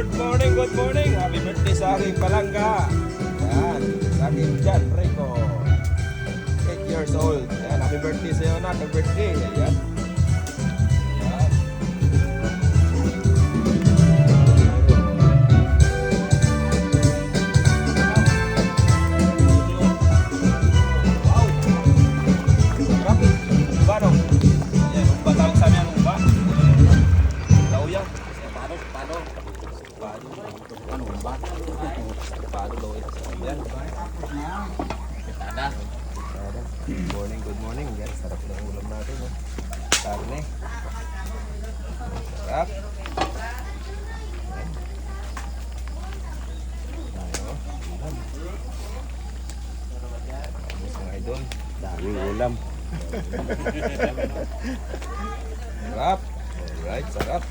Good morning, good morning. Happy birthday sa aking palangga. Yan, sa aking John Rico. 8 years old. Yan, happy birthday sa iyo na. Happy birthday. Yan. Yan. Wow. Grabe. Umba, no? Yan, umba tawag sa amin, umba. Daw yan. Pado. Ano ba? Pado daw ito. Yan. Pitada. Good morning guys. Sarap ng ulam natin. No? Karne. Sarap. Tayo. Ulam. Tapos mga idol. Daming ulam. Sarap. Alright, sarap.